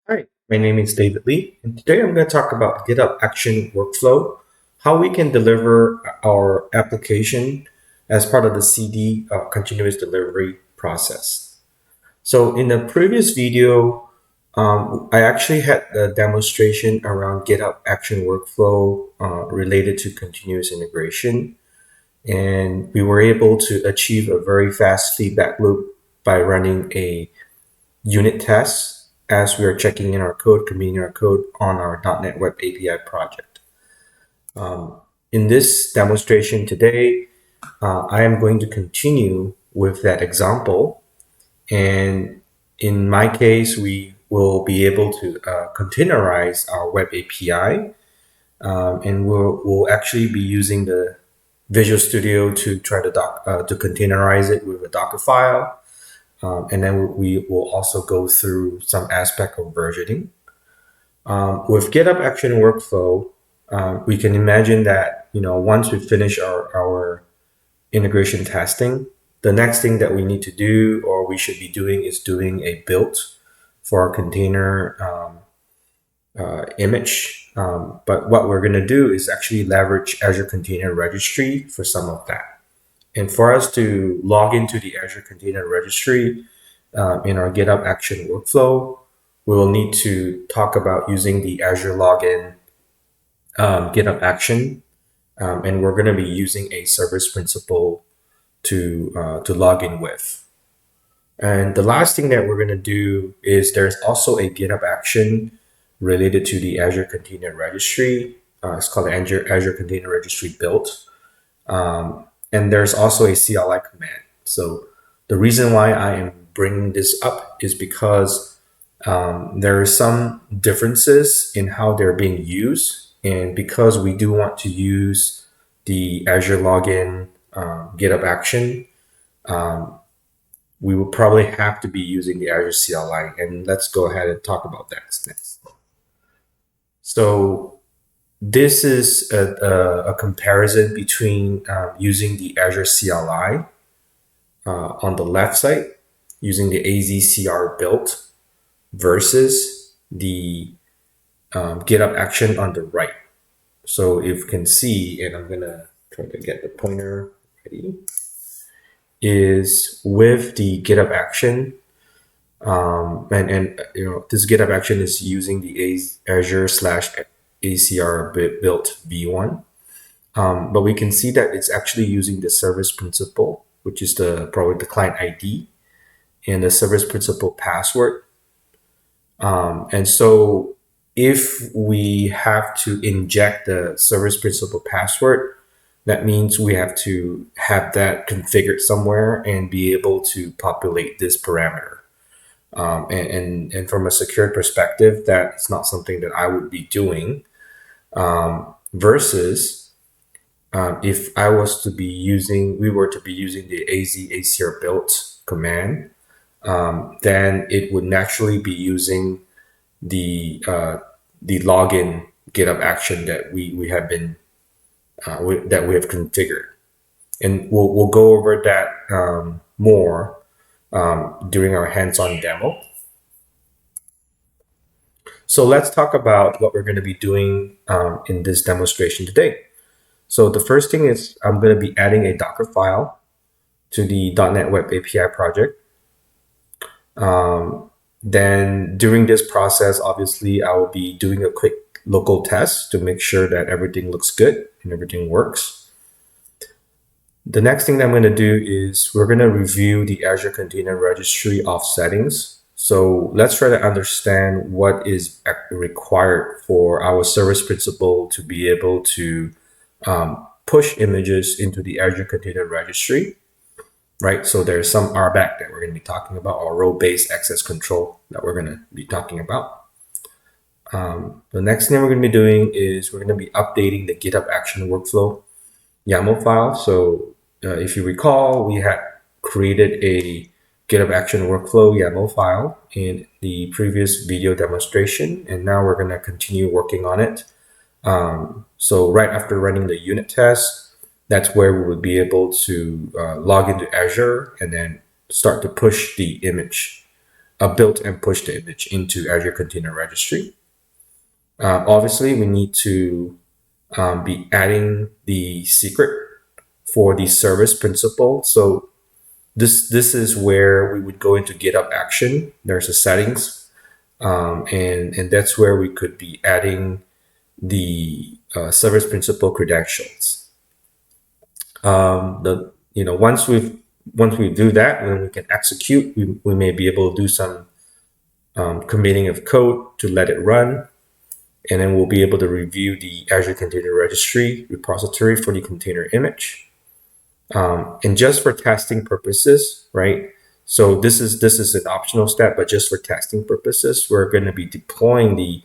Hi, my name is David Lee, and today I'm going to talk about GitHub Action Workflow, how we can deliver our application as part of the CD continuous delivery process. So in the previous video, I actually had a demonstration around GitHub Action Workflow related to continuous integration, and we were able to achieve a very fast feedback loop by running a unit tests as we are checking in our code, committing our code on our .NET Web API project. In this demonstration today, I am going to continue with that example. And in my case, we will be able to containerize our web API. And we'll actually be using the Visual Studio to try to containerize it with a Docker file. And then we will also go through some aspect of versioning. With GitHub Action Workflow, we can imagine that once we finish our integration testing, the next thing that we need to do or we should be doing is doing a build for our container image. But what we're going to do is actually leverage Azure Container Registry for some of that. And for us to log into the Azure Container Registry in our GitHub Action Workflow, we will need to talk about using the Azure Login GitHub Action. And we're going to be using a service principal to log in with. And the last thing that we're going to do is there's also a GitHub Action related to the Azure Container Registry. It's called the Azure Container Registry build. And there's also a CLI command. So the reason why I am bringing this up is because there are some differences in how they're being used. And because we do want to use the Azure Login GitHub Action, we will probably have to be using the Azure CLI. And let's go ahead and talk about that next. So this is a comparison between using the Azure CLI on the left side, using the AZCR build versus the GitHub Action on the right. So if you can see, and I'm going to try to get the pointer ready, is with the GitHub Action, and this GitHub Action is using the Azure/ACR build v1. But we can see that it's actually using the service principal, which is probably the client ID, and the service principal password. And so if we have to inject the service principal password, that means we have to have that configured somewhere and be able to populate this parameter. And from a secured perspective, that's not something that I would be doing. Versus if we were to be using the AZCR build command, then it would naturally be using the login GitHub Action that we have been that we have configured, and we'll go over that more during our hands-on demo. So let's talk about what we're going to be doing in this demonstration today. So the first thing is I'm going to be adding a Docker file to the .NET Web API project. Then during this process, obviously, I will be doing a quick local test to make sure that everything looks good and everything works. The next thing that I'm going to do is we're going to review the Azure Container Registry of settings. So let's try to understand what is required for our service principal to be able to push images into the Azure Container Registry. Right, so there's some RBAC that we're going to be talking about, or role-based access control that we're going to be talking about. The next thing we're going to be doing is we're going to be updating the GitHub Action Workflow YAML file. So if you recall, we had created a GitHub Action Workflow YAML file in the previous video demonstration, and now we're going to continue working on it. So right after running the unit test, that's where we would be able to log into Azure and then start to push the image built and pushed the image into Azure Container Registry. Obviously, we need to be adding the secret for the service principal. So this is where we would go into GitHub Action. There's a settings, and that's where we could be adding the service principal credentials. Once we do that, then we can execute. We may be able to do some committing of code to let it run, and then we'll be able to review the Azure Container Registry repository for the container image. And just for testing purposes, right? So this is an optional step, but just for testing purposes, we're going to be deploying the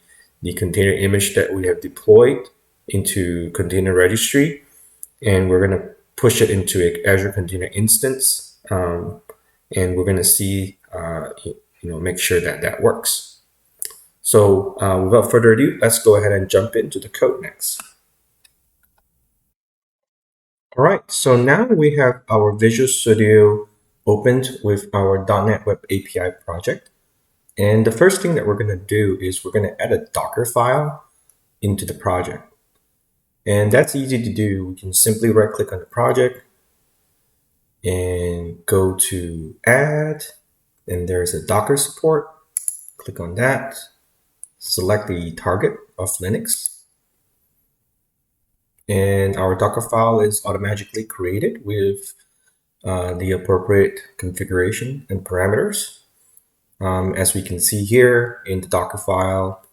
container image that we have deployed into Container Registry, and we're going to push it into an Azure Container instance, and we're going to see, make sure that that works. So without further ado, let's go ahead and jump into the code next. All right, so now we have our Visual Studio opened with our .NET Web API project. And the first thing that we're going to do is we're going to add a Docker file into the project. And that's easy to do. We can simply right-click on the project and go to Add, and there's a Docker support. Click on that. Select the target of Linux. And our Docker file is automatically created with the appropriate configuration and parameters. As we can see here in the Docker file,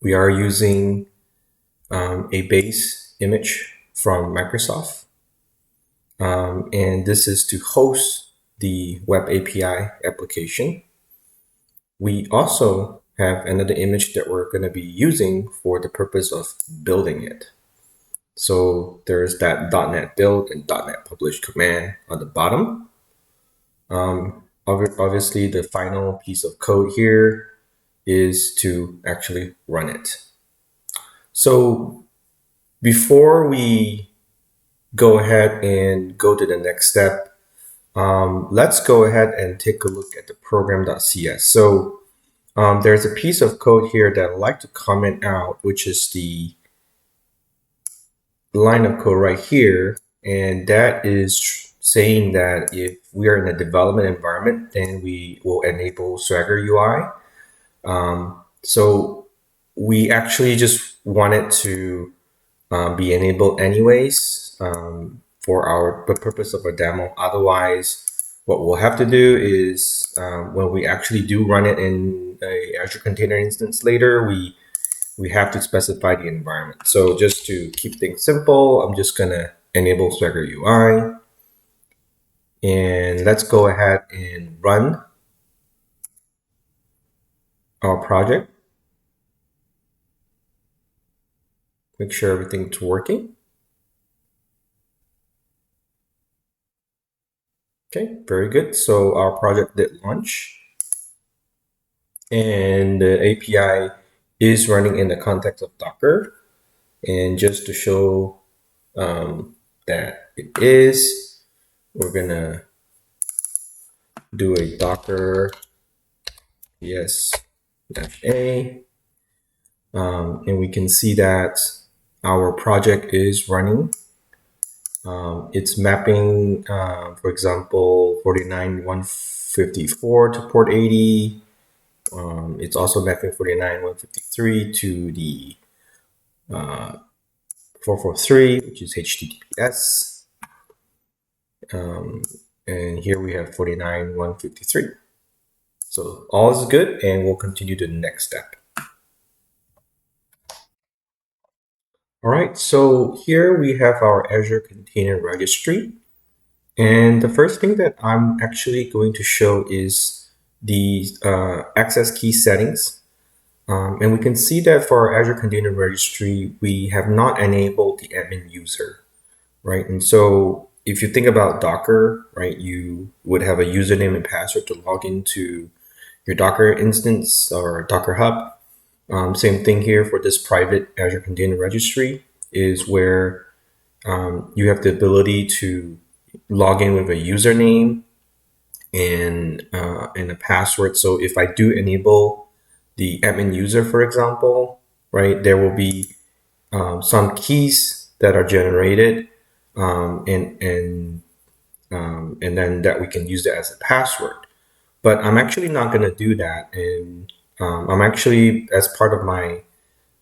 we are using a base image from Microsoft. And this is to host the Web API application. We also have another image that we're going to be using for the purpose of building it. So there's that .NET build and .NET publish command on the bottom. Obviously, the final piece of code here is to actually run it. So before we go ahead and go to the next step, let's go ahead and take a look at the program.cs. So there's a piece of code here that I'd like to comment out, which is the line of code right here, and that is saying that if we are in a development environment, then we will enable Swagger UI. So we actually just want it to be enabled anyways for the purpose of a demo. Otherwise, what we'll have to do is when we actually do run it in a Azure Container instance later, we have to specify the environment. So just to keep things simple, I'm just going to enable Swagger UI. And let's go ahead and run our project. Make sure everything's working. Okay, very good. So our project did launch. And the API is running in the context of Docker. And just to show that it is, we're gonna do a Docker -a, and we can see that our project is running. It's mapping, for example, 49.154 to port 80. It's also mapping 49.153 to the 443, which is HTTPS. And here we have 49.153. So all is good, and we'll continue to the next step. All right, so here we have our Azure Container Registry. And the first thing that I'm actually going to show is the access key settings. And we can see that for our Azure Container Registry, we have not enabled the admin user, right? And so if you think about Docker, right, you would have a username and password to log into your Docker instance or Docker Hub. Same thing here for this private Azure Container Registry is where you have the ability to log in with a username and a password. So if I do enable the admin user, for example, right, there will be some keys that are generated, and then that we can use that as a password. But I'm actually not going to do that, and I'm actually, as part of my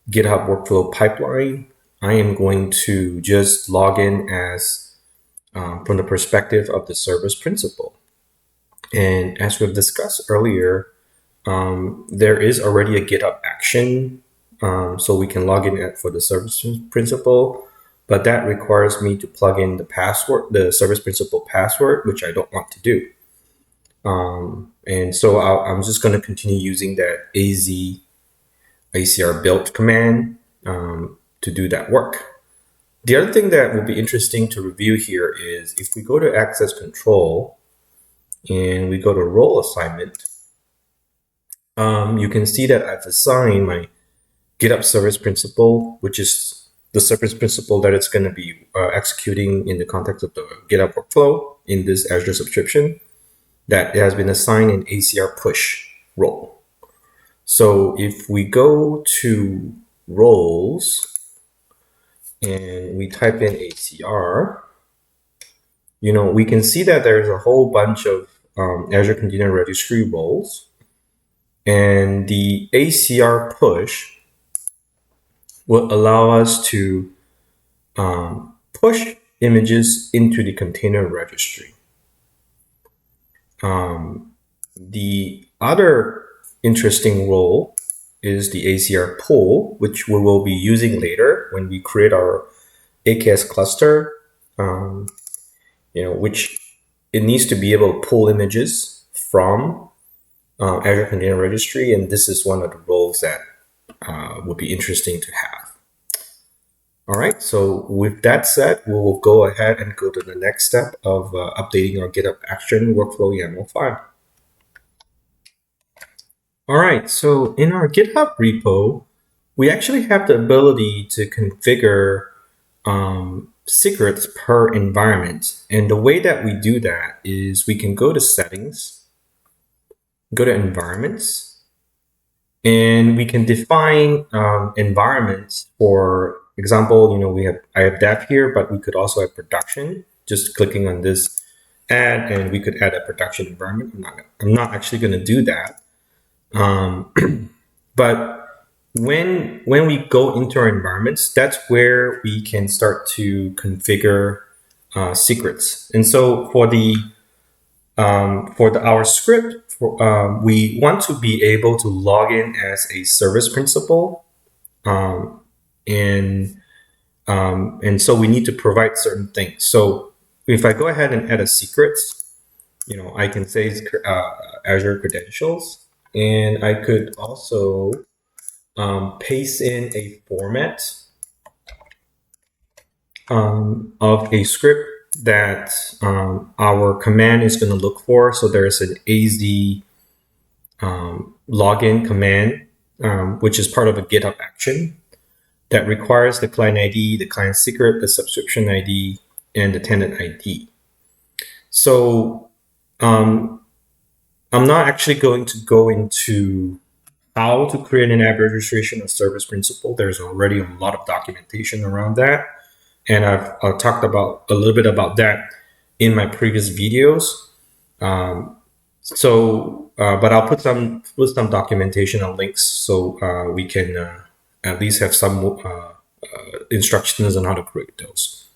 GitHub workflow pipeline, I am going to just log in as from the perspective of the service principal. And as we've discussed earlier, there is already a GitHub action, so we can log in for the service principal, but that requires me to plug in the password, the service principal password, which I don't want to do. And so I'm just going to continue using that ACR build command to do that work. The other thing that will be interesting to review here is if we go to access control and we go to role assignment, you can see that I've assigned my GitHub service principal, which is the service principal that it's going to be executing in the context of the GitHub workflow in this Azure subscription, that it has been assigned an ACR push role. So if we go to roles and we type in ACR, we can see that there's a whole bunch of Azure Container Registry roles, and the ACR push will allow us to push images into the container registry. The other interesting role is the ACR pull, which we will be using later when we create our AKS cluster, which it needs to be able to pull images from Azure Container Registry, and this is one of the roles that would be interesting to have. All right, so with that said, we will go ahead and go to the next step of updating our GitHub Action Workflow YAML file. All right, so in our GitHub repo, we actually have the ability to configure secrets per environment. And the way that we do that is we can go to settings, go to environments, and we can define environments. For example, I have dev here, but we could also have production. Just clicking on this add, and we could add a production environment. I'm not actually going to do that. But when we go into our environments, that's where we can start to configure secrets. And so for our script, we want to be able to log in as a service principal, and so we need to provide certain things. So if I go ahead and add a secret, I can say Azure credentials. And I could also paste in a format of a script that our command is going to look for. So there's an AZ login command, which is part of a GitHub action that requires the client ID, the client secret, the subscription ID, and the tenant ID. So I'm not actually going to go into how to create an app registration or service principal. There's already a lot of documentation around that. And I've talked about a little bit about that in my previous videos. But I'll put some documentation and links so we can at least have some instructions on how to create those.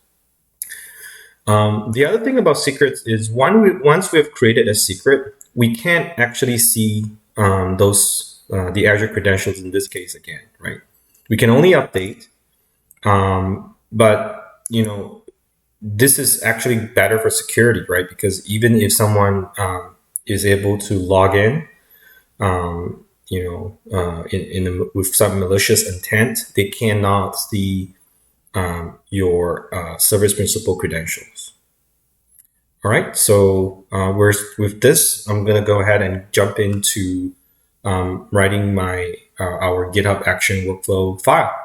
The other thing about secrets is once we have created a secret, we can't actually see the Azure credentials in this case again, right? We can only update, but this is actually better for security, right? Because even if someone is able to log in, with some malicious intent, they cannot see your service principal credentials. All right, so with this, I'm going to go ahead and jump into writing our GitHub Action Workflow file.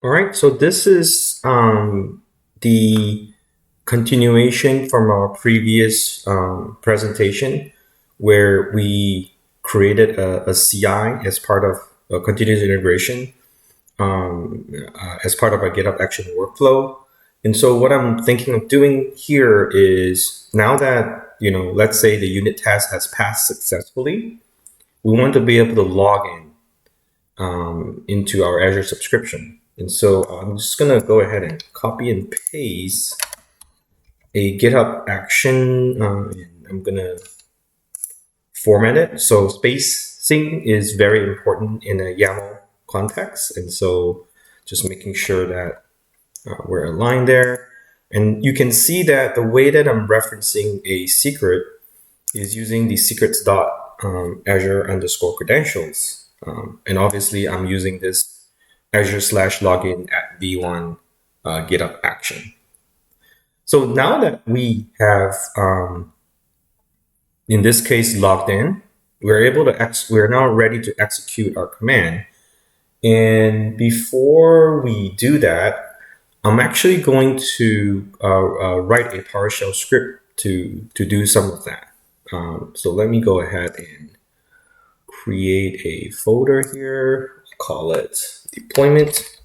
All right, so this is the continuation from our previous presentation where we created a CI as part of a continuous integration as part of our GitHub Action Workflow. And so what I'm thinking of doing here is now that, let's say the unit test has passed successfully, we want to be able to log in into our Azure subscription. And so I'm just going to go ahead and copy and paste a GitHub action. I'm going to format it. So spacing is very important in a YAML context. And so just making sure that we're aligned there. And you can see that the way that I'm referencing a secret is using the secrets.azure_credentials. And obviously I'm using this Azure/login at v1 GitHub action. So now that we have, in this case, logged in, we're now ready to execute our command. And before we do that, I'm actually going to write a PowerShell script to do some of that. So let me go ahead and create a folder here, call it deployment.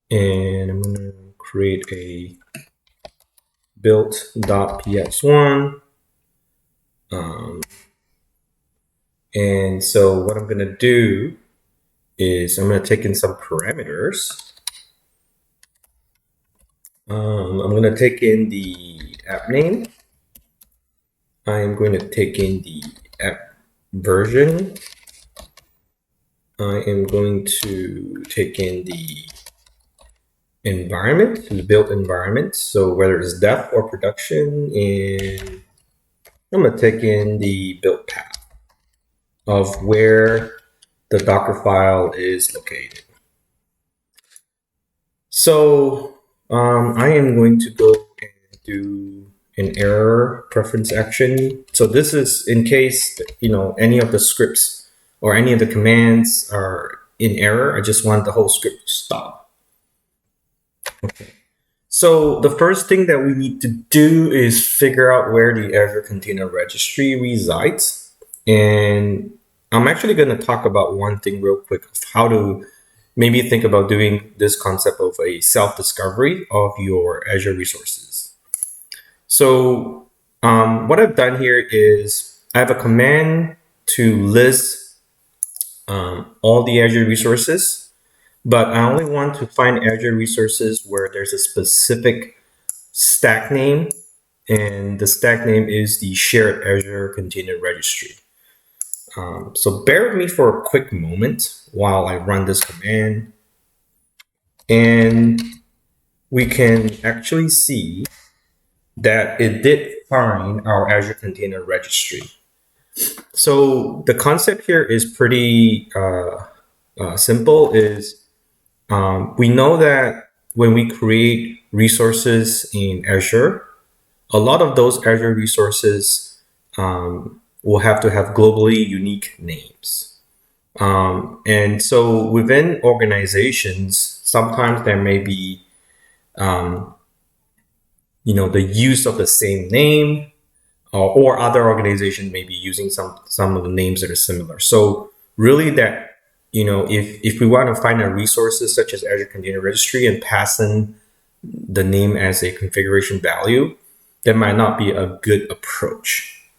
And I'm going to create a build.ps1. And so what I'm going to do is I'm going to take in some parameters. I'm going to take in the app name. I am going to take in the app version. I am going to take in the environment, the build environment. So whether it's dev or production, and I'm going to take in the build path of where the Docker file is located. So I am going to go and do an error preference action. So this is in case, any of the scripts or any of the commands are in error. I just want the whole script to stop. Okay. So the first thing that we need to do is figure out where the Azure Container Registry resides. And I'm actually going to talk about one thing real quick of how to maybe think about doing this concept of a self-discovery of your Azure resources. So what I've done here is I have a command to list all the Azure resources, but I only want to find Azure resources where there's a specific stack name, and the stack name is the shared Azure Container Registry. So bear with me for a quick moment while I run this command, and we can actually see that it did find our Azure Container Registry. So the concept here is pretty simple. We know that when we create resources in Azure, a lot of those Azure resources will have to have globally unique names. And so within organizations, sometimes there may be, the use of the same name, or other organizations may be using some of the names that are similar. So really that, if we want to find our resources such as Azure Container Registry and pass in the name as a configuration value, that might not be a good approach.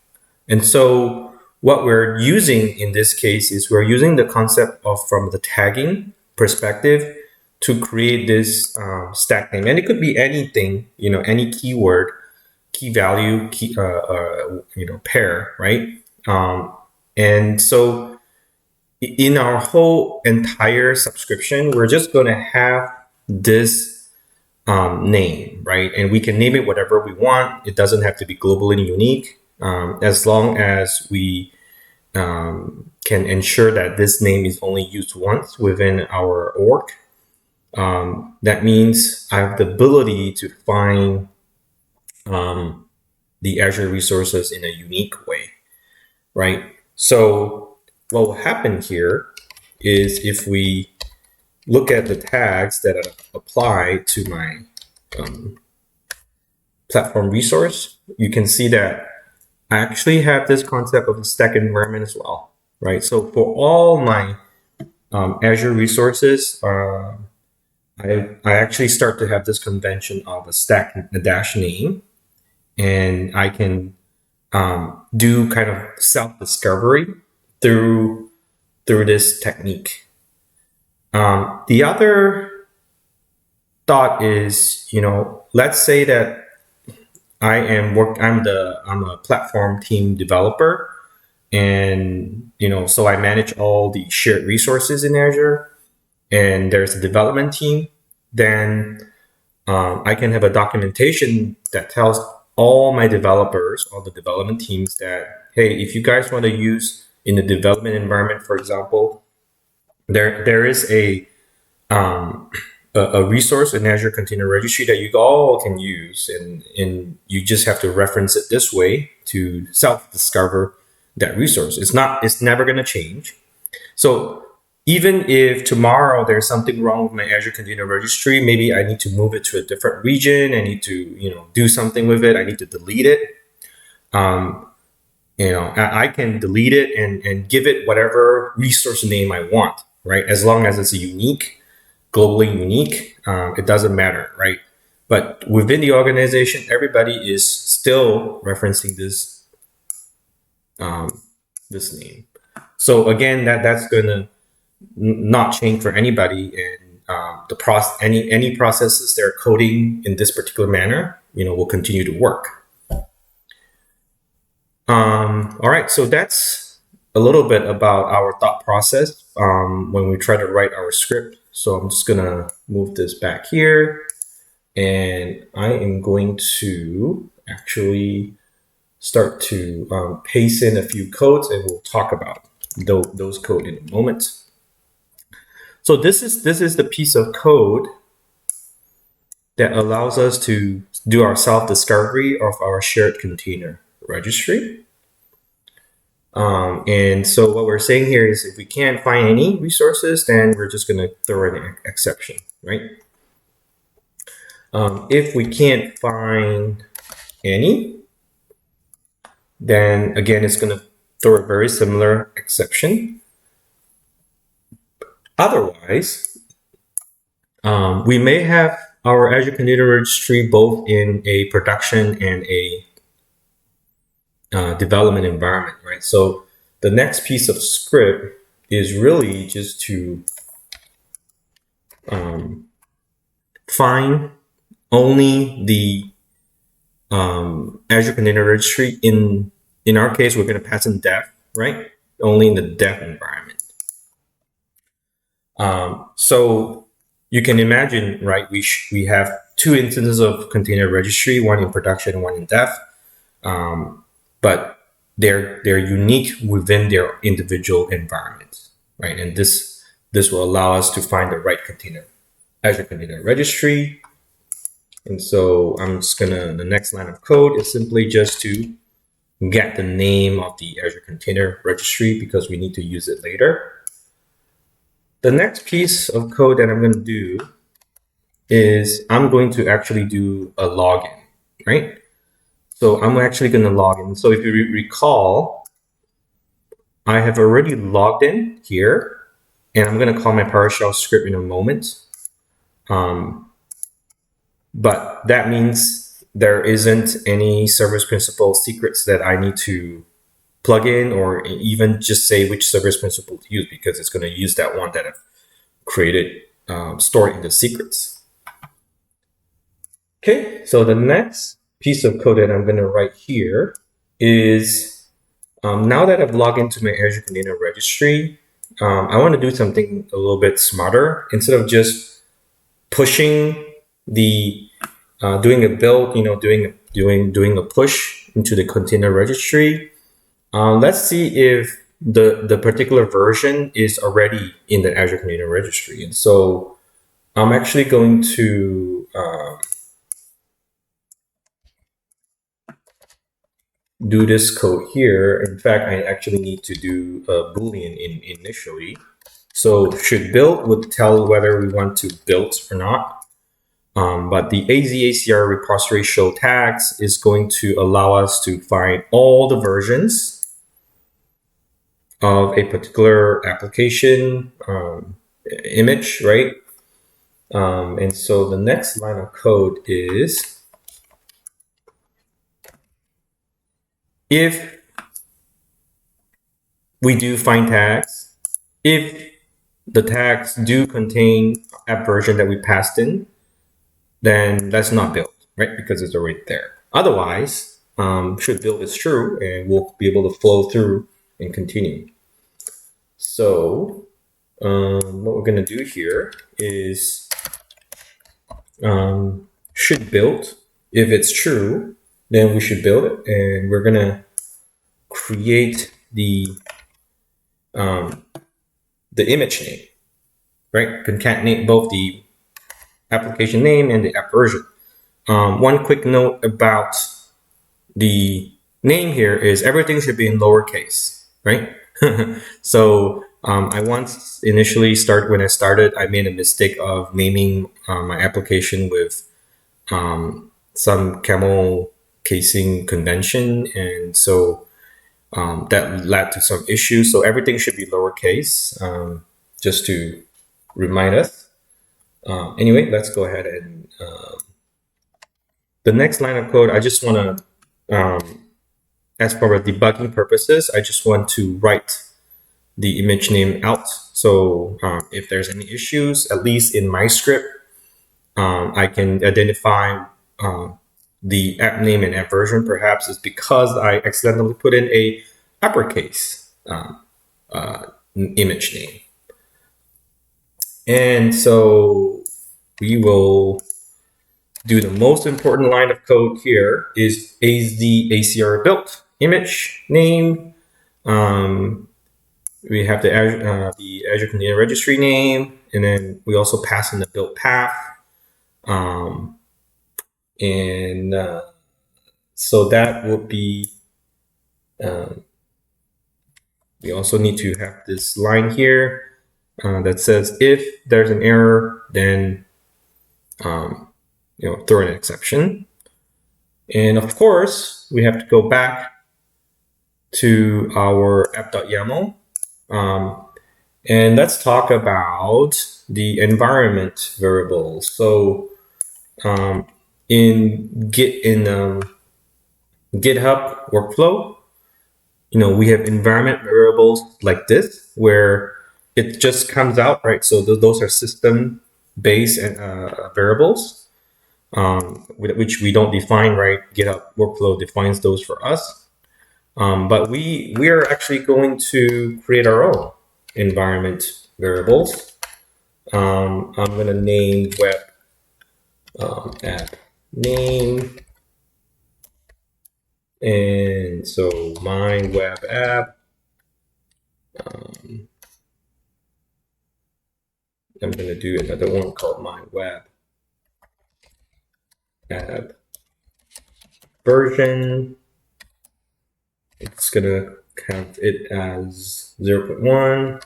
And so what we're using in this case is we're using the concept of from the tagging perspective to create this stack name. And it could be anything, any keyword, key value, pair, right? And so in our whole entire subscription, we're just going to have this name, right? And we can name it whatever we want. It doesn't have to be globally unique, as long as we can ensure that this name is only used once within our org. That means I have the ability to find the Azure resources in a unique way, right? So what will happen here is if we look at the tags that apply to my platform resource, you can see that I actually have this concept of a stack environment as well, right? So for all my Azure resources, I actually start to have this convention of a stack a dash name, and I can do kind of self-discovery through this technique. The other thought is, let's say that I'm a platform team developer, and so I manage all the shared resources in Azure, and there's a development team. Then I can have a documentation that tells all my developers, all the development teams, that hey, if you guys want to use in the development environment, for example, there is a resource in Azure Container Registry that you all can use, and you just have to reference it this way to self-discover that resource. It's never going to change. So even if tomorrow there's something wrong with my Azure Container Registry, maybe I need to move it to a different region, I need to do something with it, I need to delete it. I can delete it and give it whatever resource name I want, right? As long as it's globally unique, it doesn't matter, right? But within the organization, everybody is still referencing this name. So again, that's going to not change for anybody, and any processes that are coding in this particular manner, will continue to work. All right, so that's a little bit about our thought process when we try to write our script. So I'm just gonna move this back here, and I am going to actually start to paste in a few codes, and we'll talk about those code in a moment. So this is the piece of code that allows us to do our self-discovery of our shared container registry. And so what we're saying here is if we can't find any resources, then we're just going to throw in an exception, right? If we can't find any, then again, it's going to throw a very similar exception. Otherwise, we may have our Azure Container Registry both in a production and a development environment, right? So the next piece of script is really just to find only the Azure Container Registry. In our case, we're going to pass in dev, right? Only in the dev environment. So you can imagine, right? We have two instances of Container Registry, one in production, one in dev, but they're unique within their individual environments, right? And this will allow us to find the right Azure Container Registry. And so I'm just the next line of code is simply just to get the name of the Azure Container Registry because we need to use it later. The next piece of code that I'm going to do is I'm going to actually do a login, right? So I'm actually going to log in. So if you recall, I have already logged in here, and I'm going to call my PowerShell script in a moment. But that means there isn't any service principal secrets that I need to plug in or even just say which service principal to use because it's going to use that one that I've created, stored in the secrets. Okay, so the next piece of code that I'm going to write here is now that I've logged into my Azure Container Registry, I want to do something a little bit smarter. Instead of just pushing doing a build, doing a push into the container registry. Let's see if the particular version is already in the Azure Container Registry. And so I'm actually going to do this code here. In fact, I actually need to do a Boolean initially. So should build would tell whether we want to build or not. But the AZACR repository show tags is going to allow us to find all the versions of a particular application image, right? And so the next line of code is if we do find tags, if the tags do contain app version that we passed in, then that's not build, right? Because it's already there. Otherwise, should build is true, and we'll be able to flow through and continue. So what we're going to do here is should build. If it's true, then we should build it, and we're going to create the image name, right? Concatenate both the application name and the app version. One quick note about the name here is everything should be in lowercase, right? So I once initially when I started, I made a mistake of naming my application with some camel casing convention, and so that led to some issues. So everything should be lowercase, just to remind us. Anyway, let's go ahead and the next line of code, I just want to, as for debugging purposes, I just want to write the image name out. So if there's any issues, at least in my script, I can identify the app name and app version. Perhaps it's because I accidentally put in a uppercase image name. And so we will do the most important line of code here is AZACR built image name. We have the Azure Container Registry name, and then we also pass in the build path. So that would be, we also need to have this line here that says if there's an error, then throw an exception. And of course, we have to go back to our app.yaml. And let's talk about the environment variables. So in GitHub Workflow, we have environment variables like this, where it just comes out, right? So those are system-based variables, which we don't define, right? GitHub Workflow defines those for us. But we are actually going to create our own environment variables. I'm going to name web app name. And so my web app, I'm going to do another one called my web app version. It's going to count it as 0.1.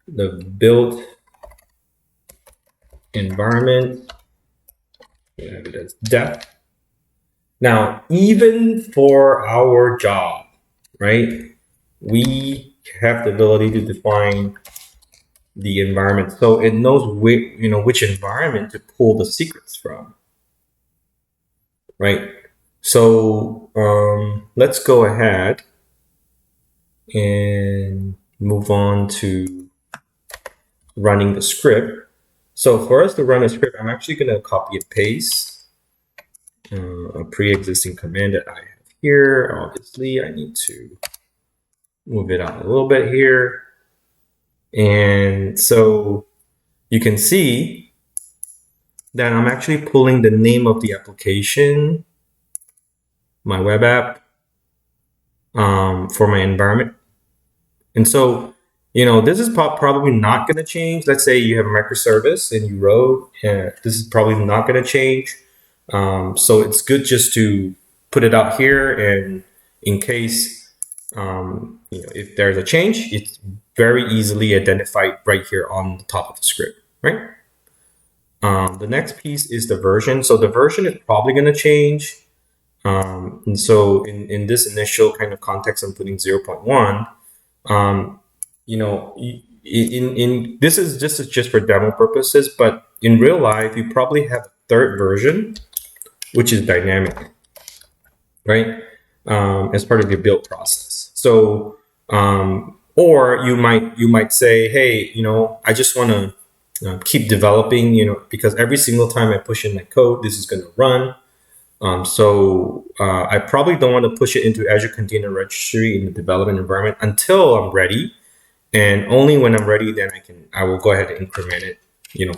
The build environment, we have it as def. Now, even for our job, right, we have the ability to define the environment, so it knows which environment to pull the secrets from, right? So let's go ahead and move on to running the script. So for us to run a script, I'm actually going to copy and paste a pre-existing command that I have here. Obviously, I need to move it out a little bit here. And so you can see that I'm actually pulling the name of the application, my web app, for my environment. And so, this is probably not going to change. Let's say you have a microservice and you wrote, this is probably not going to change. So it's good just to put it out here, and in case, if there's a change, it's very easily identified right here on the top of the script, right? The next piece is the version. So the version is probably going to change. And so in this initial kind of context, I'm putting 0.1. You know, in this is just for demo purposes, but in real life, you probably have a third version, which is dynamic, right? As part of your build process. So, or you might say, hey, I just want to keep developing, because every single time I push in my code, this is going to run. So I probably don't want to push it into Azure Container Registry in the development environment until I'm ready. And only when I'm ready, then I will go ahead and increment it,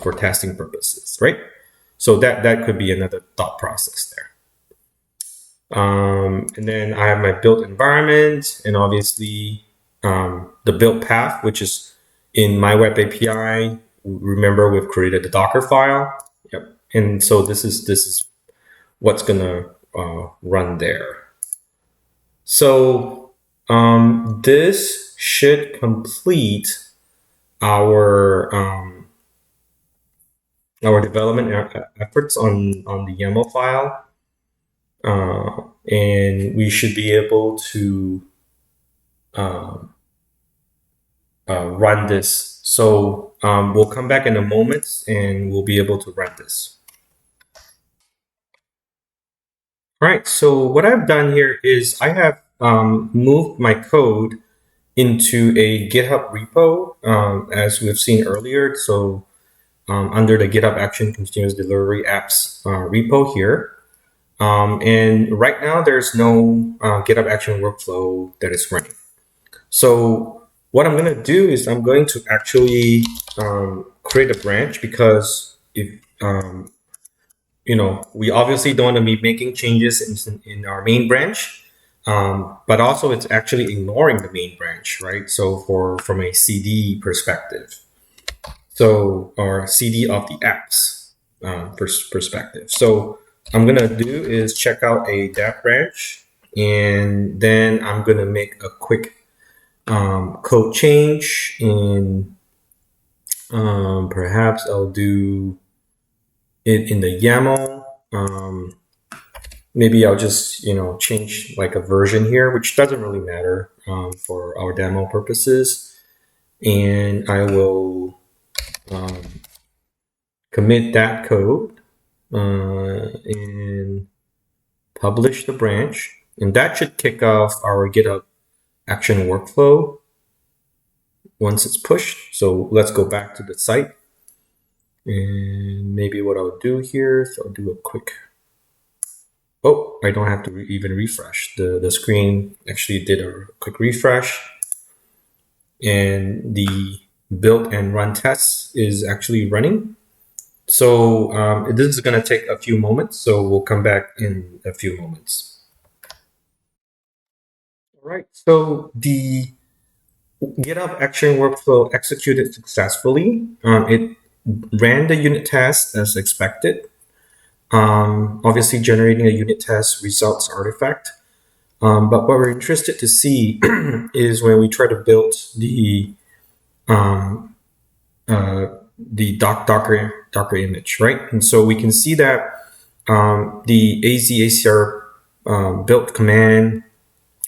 for testing purposes, right? So that could be another thought process there. And then I have my build environment, and obviously the build path, which is in my web API. Remember, we've created the Docker file. Yep. And so this is what's gonna run there. So this should complete our development efforts on the YAML file. And we should be able to run this. So we'll come back in a moment and we'll be able to run this. All right, so what I've done here is I have moved my code into a GitHub repo, as we've seen earlier. So under the GitHub Action Continuous Delivery Apps repo here. And right now there's no GitHub Action Workflow that is running. So what I'm going to do is I'm going to actually create a branch, because if we obviously don't want to be making changes in our main branch, but also it's actually ignoring the main branch, right? So from a CD perspective, or CD of the apps perspective. So I'm gonna do is check out a dev branch, and then I'm gonna make a quick code change, and perhaps I'll do it in the YAML. Maybe I'll just change like a version here, which doesn't really matter for our demo purposes, and I will commit that code and publish the branch, and that should kick off our GitHub Action Workflow once it's pushed. So let's go back to the site, and maybe what I'll do here is I'll do a quick, I don't have to even refresh. The screen actually did a quick refresh, and the build and run test is actually running. So this is going to take a few moments, so we'll come back in a few moments. All right, so the GitHub Action Workflow executed successfully. It ran the unit test as expected, obviously generating a unit test results artifact. But what we're interested to see is when we try to build the Docker image, right? And so we can see that the AZACR build command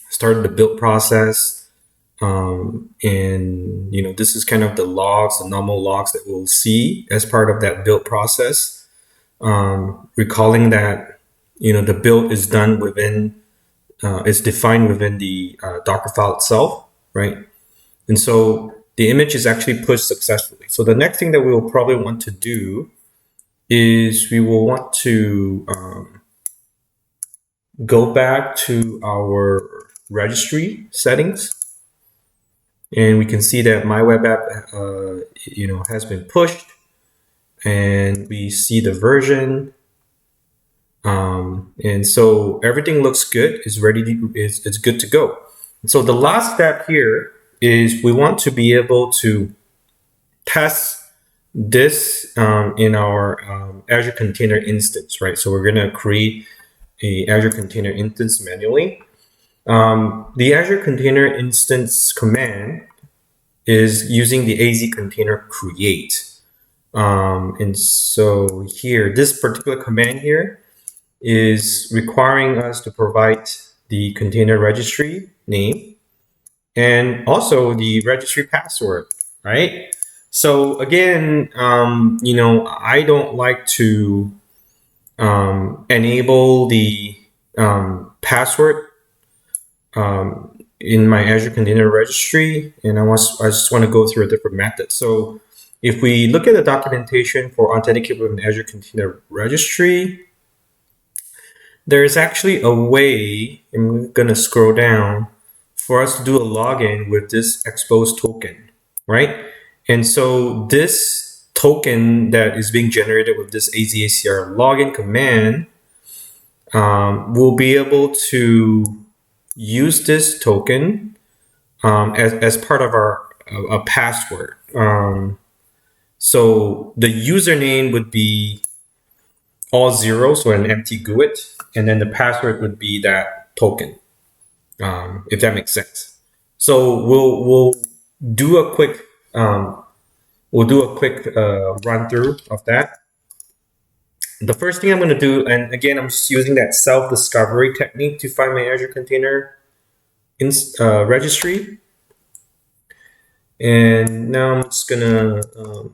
started the build process, and this is kind of the logs, the normal logs that we'll see as part of that build process. Recalling that the build is done within, is defined within the Docker file itself, right? And so the image is actually pushed successfully. So the next thing that we will probably want to do is we will want to go back to our registry settings, and we can see that my web app has been pushed, and we see the version, and so everything looks good. It's ready to, it's good to go. And so the last step here is we want to be able to test this in our Azure Container instance, right? So we're going to create a Azure Container instance manually. The Azure Container instance command is using the AZ container create. And so here, this particular command here is requiring us to provide the container registry name and also the registry password, right? So again, I don't like to enable the password in my Azure Container Registry, and I just want to go through a different method. So if we look at the documentation for authenticating with an Azure Container Registry, there's actually a way, I'm going to scroll down, for us to do a login with this expose token, right? And so this token that is being generated with this AZACR login command will be able to use this token as part of our a password. So the username would be all zeros, so an empty GUID, and then the password would be that token, if that makes sense. So we'll do a quick run through of that. The first thing I'm going to do, and again, I'm just using that self-discovery technique to find my Azure Container Registry. And now I'm just going to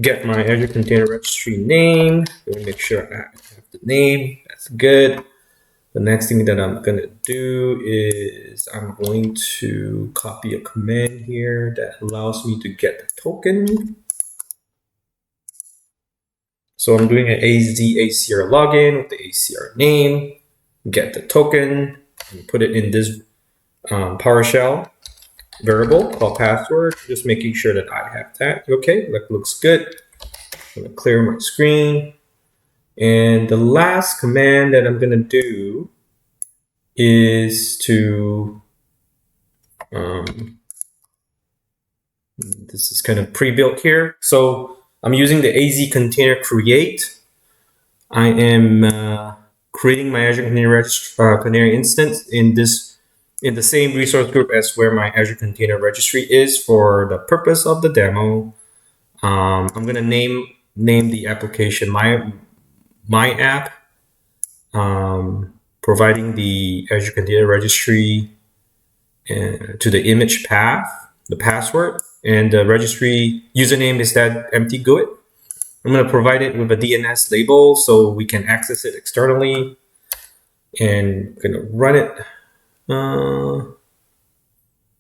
get my Azure Container Registry name. Let me make sure I have the name. That's good. The next thing that I'm going to do is I'm going to copy a command here that allows me to get the token. So I'm doing an AZACR login with the ACR name, get the token, and put it in this PowerShell variable called password, just making sure that I have that. Okay, that looks good. I'm going to clear my screen. And the last command that I'm going to do is to, this is kind of pre-built here. So I'm using the AZ container create. I am creating my Azure Container instance in the same resource group as where my Azure Container Registry is for the purpose of the demo. I'm going to name the application my app, providing the Azure Container Registry to the image path, the password, and the registry username is that empty GUID. I'm going to provide it with a DNS label so we can access it externally, and I'm going to run it.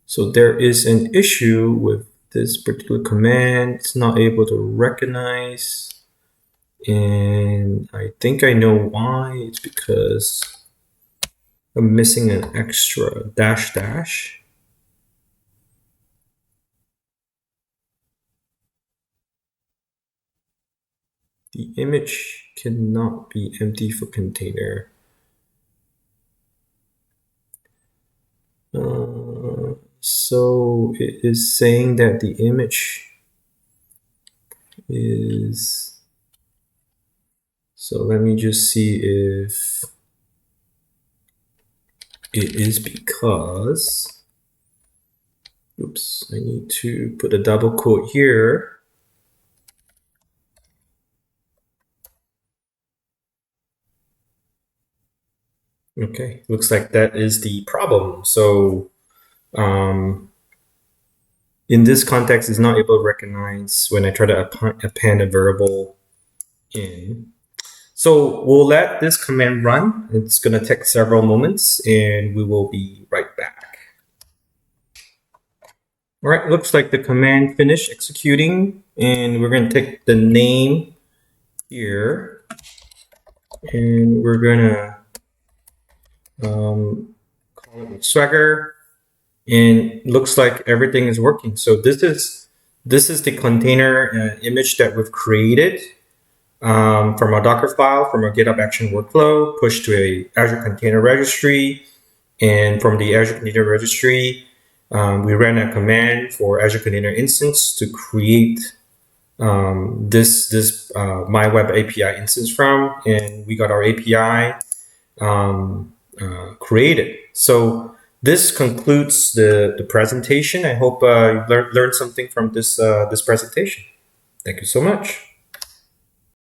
So there is an issue with this particular command. It's not able to recognize, and I think I know why. It's because I'm missing an extra dash. The image cannot be empty for container. So it is saying that the image is, so let me just see if it is because, oops, I need to put a double quote here. Okay, looks like that is the problem. So in this context, it's not able to recognize when I try to append a variable in. So we'll let this command run. It's going to take several moments, and we will be right back. All right, looks like the command finished executing, and we're going to take the name here, and we're going to call it Swagger. And looks like everything is working. So this is the container image that we've created from a Docker file, from a GitHub Action Workflow, pushed to a Azure Container Registry. And from the Azure Container Registry, we ran a command for Azure Container Instance to create this My Web API instance from, and we got our API created. So This concludes the presentation. I hope you learned something from this presentation. Thank you so much.